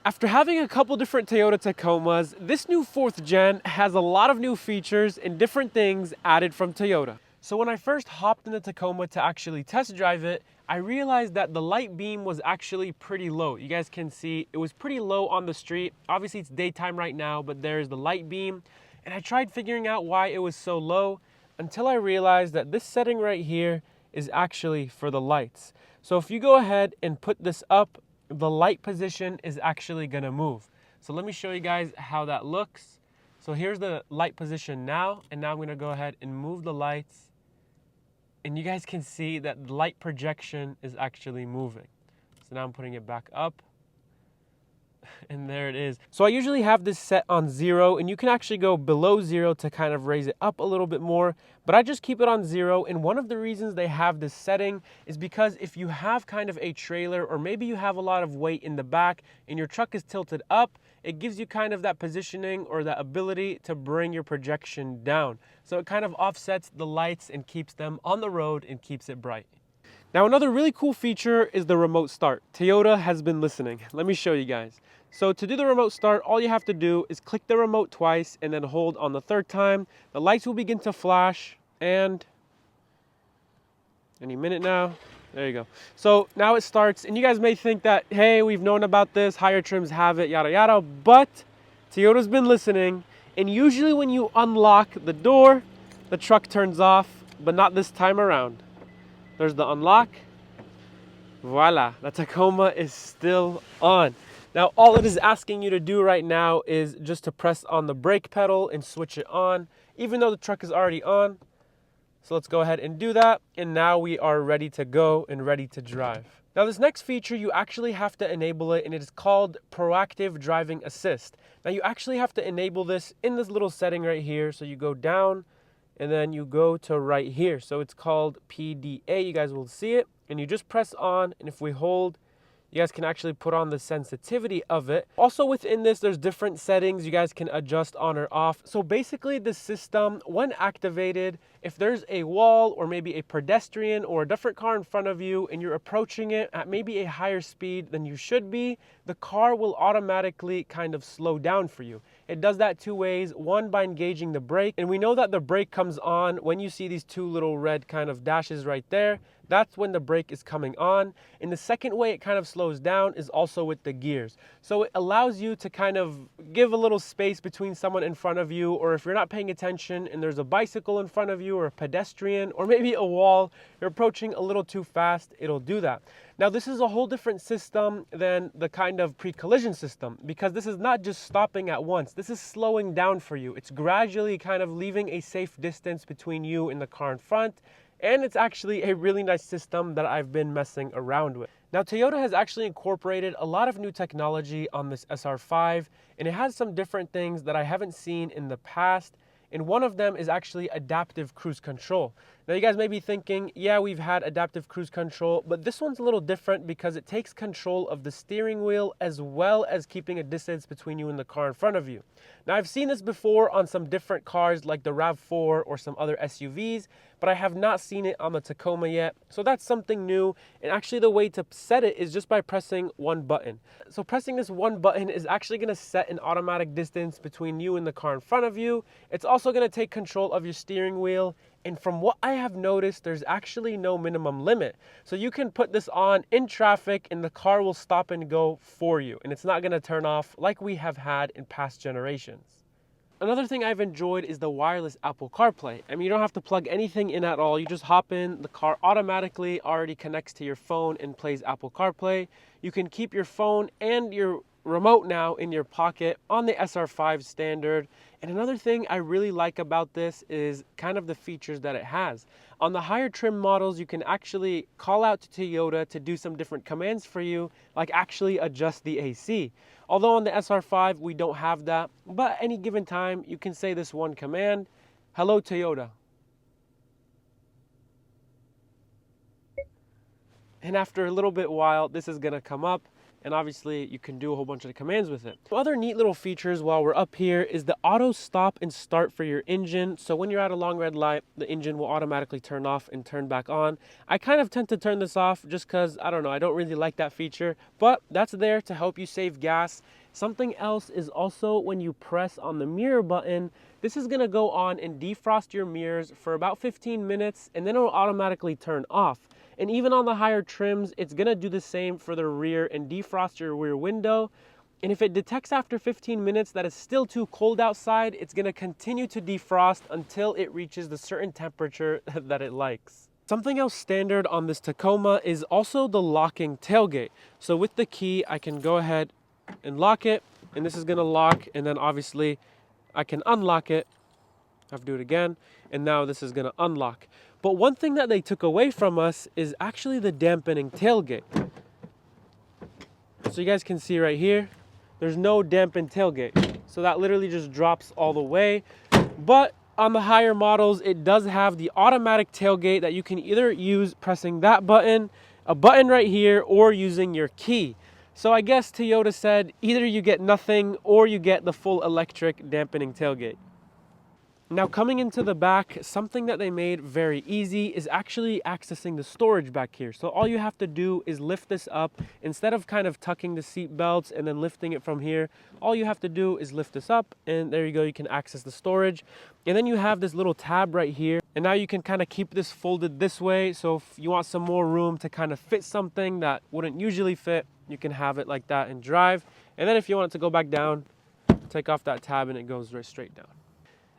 After having a couple different Toyota Tacomas, this new 4th gen has a lot of new features and different things added from Toyota. So when I first hopped in the Tacoma to actually test drive it, I realized that the light beam was actually pretty low. You guys can see it was pretty low on the street. Obviously it's daytime right now, but there's the light beam. And I tried figuring out why it was so low until I realized that this setting right here is actually for the lights. So if you go ahead and put this up, the light position is actually gonna move. So let me show you guys how that looks. So here's the light position now, and now I'm gonna go ahead and move the lights. And you guys can see that the light projection is actually moving. So now I'm putting it back up. And there it is. So I usually have this set on 0, and you can actually go below 0 to kind of raise it up a little bit more, but I just keep it on 0. And one of the reasons they have this setting is because if you have kind of a trailer, or maybe you have a lot of weight in the back and your truck is tilted up, it gives you kind of that positioning or that ability to bring your projection down. So it kind of offsets the lights and keeps them on the road and keeps it bright. Now another really cool feature is the remote start. Toyota has been listening. Let me show you guys. So to do the remote start, all you have to do is click the remote twice and then hold on the 3rd time. The lights will begin to flash, and any minute now, there you go. So now it starts, and you guys may think that, hey, we've known about this, higher trims have it, yada yada, but Toyota's been listening, and usually when you unlock the door, the truck turns off, but not this time around. There's the unlock. Voila, the Tacoma is still on. Now, all it is asking you to do right now is just to press on the brake pedal and switch it on, even though the truck is already on. So let's go ahead and do that. And now we are ready to go and ready to drive. Now, this next feature, you actually have to enable it, and it is called Proactive Driving Assist. Now, you actually have to enable this in this little setting right here. So you go down, and then you go to right here. So it's called PDA. You guys will see it. And you just press on, and if we hold, you guys can actually put on the sensitivity of it. Also within this, there's different settings you guys can adjust on or off. So basically the system, when activated, if there's a wall or maybe a pedestrian or a different car in front of you and you're approaching it at maybe a higher speed than you should be, the car will automatically kind of slow down for you. It does that 2 ways. One, by engaging the brake. And we know that the brake comes on when you see these 2 little red kind of dashes right there. That's when the brake is coming on. And the second way it kind of slows down is also with the gears. So it allows you to kind of give a little space between someone in front of you, or if you're not paying attention and there's a bicycle in front of you or a pedestrian or maybe a wall, you're approaching a little too fast, it'll do that. Now this is a whole different system than the kind of pre-collision system, because this is not just stopping at once. This is slowing down for you. It's gradually kind of leaving a safe distance between you and the car in front. And it's actually a really nice system that I've been messing around with. Now, Toyota has actually incorporated a lot of new technology on this SR5, and it has some different things that I haven't seen in the past. And one of them is actually adaptive cruise control. Now you guys may be thinking, yeah, we've had adaptive cruise control, but this one's a little different because it takes control of the steering wheel as well as keeping a distance between you and the car in front of you. Now I've seen this before on some different cars like the RAV4 or some other SUVs, but I have not seen it on the Tacoma yet. So that's something new. And actually the way to set it is just by pressing one button. So pressing this one button is actually gonna set an automatic distance between you and the car in front of you. It's also gonna take control of your steering wheel. And from what I have noticed, there's actually no minimum limit. So you can put this on in traffic and the car will stop and go for you. And it's not gonna turn off like we have had in past generations. Another thing I've enjoyed is the wireless Apple CarPlay. I mean, you don't have to plug anything in at all. You just hop in, the car automatically already connects to your phone and plays Apple CarPlay. You can keep your phone and your remote now in your pocket on the SR5 standard. And another thing I really like about this is kind of the features that it has. On the higher trim models, you can actually call out to Toyota to do some different commands for you, like actually adjust the AC. Although on the SR5, we don't have that, but at any given time, you can say this one command, hello Toyota. And after a little bit while, this is gonna come up and obviously you can do a whole bunch of commands with it. Other neat little features while we're up here is the auto stop and start for your engine. So when you're at a long red light, the engine will automatically turn off and turn back on. I kind of tend to turn this off just because, I don't know, I don't really like that feature, but that's there to help you save gas. Something else is also when you press on the mirror button, this is gonna go on and defrost your mirrors for about 15 minutes, and then it'll automatically turn off. And even on the higher trims, it's gonna do the same for the rear and defrost your rear window. And if it detects after 15 minutes that it's still too cold outside, it's gonna continue to defrost until it reaches the certain temperature that it likes. Something else standard on this Tacoma is also the locking tailgate. So with the key, I can go ahead and lock it, and this is gonna lock, and then obviously I can unlock it. I have to do it again, and now this is gonna unlock. But one thing that they took away from us is actually the dampening tailgate. So you guys can see right here, there's no dampened tailgate. So that literally just drops all the way. But on the higher models, it does have the automatic tailgate that you can either use pressing that button, a button right here, or using your key. So I guess Toyota said either you get nothing or you get the full electric dampening tailgate. Now coming into the back, something that they made very easy is actually accessing the storage back here. So all you have to do is lift this up. Instead of kind of tucking the seat belts and then lifting it from here, all you have to do is lift this up, and there you go, you can access the storage. And then you have this little tab right here, and now you can kind of keep this folded this way. So if you want some more room to kind of fit something that wouldn't usually fit, you can have it like that and drive. And then if you want it to go back down, take off that tab and it goes right straight down.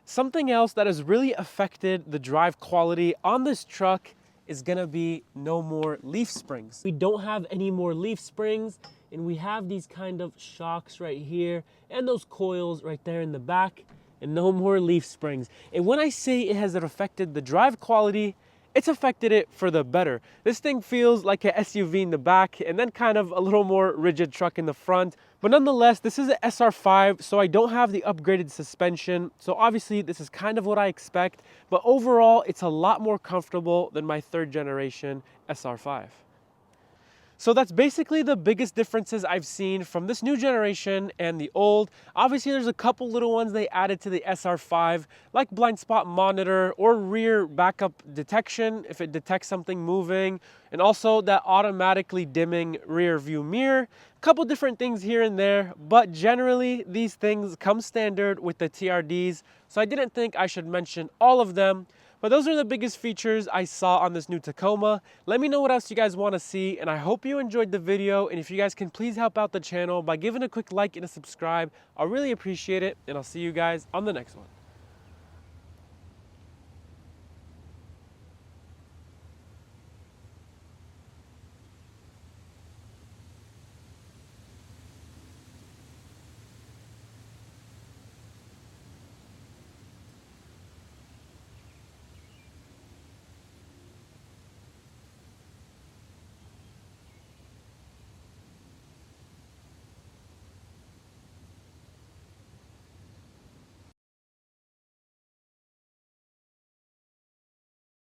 Something else that has really affected the drive quality on this truck is gonna be no more leaf springs. We don't have any more leaf springs, and we have these kind of shocks right here and those coils right there in the back, and no more leaf springs. And when I say it has affected the drive quality, it's affected it for the better. This thing feels like an SUV in the back and then kind of a little more rigid truck in the front. But nonetheless, this is an SR5, so I don't have the upgraded suspension. So obviously this is kind of what I expect, but overall it's a lot more comfortable than my third generation SR5. So that's basically the biggest differences I've seen from this new generation and the old. Obviously, there's a couple little ones they added to the SR5, like blind spot monitor or rear backup detection if it detects something moving, and also that automatically dimming rear view mirror. A couple different things here and there, but generally these things come standard with the TRDs, so I didn't think I should mention all of them. But those are the biggest features I saw on this new Tacoma. Let me know what else you guys want to see, and I hope you enjoyed the video. And if you guys can please help out the channel by giving a quick like and a subscribe, I'll really appreciate it, and I'll see you guys on the next one.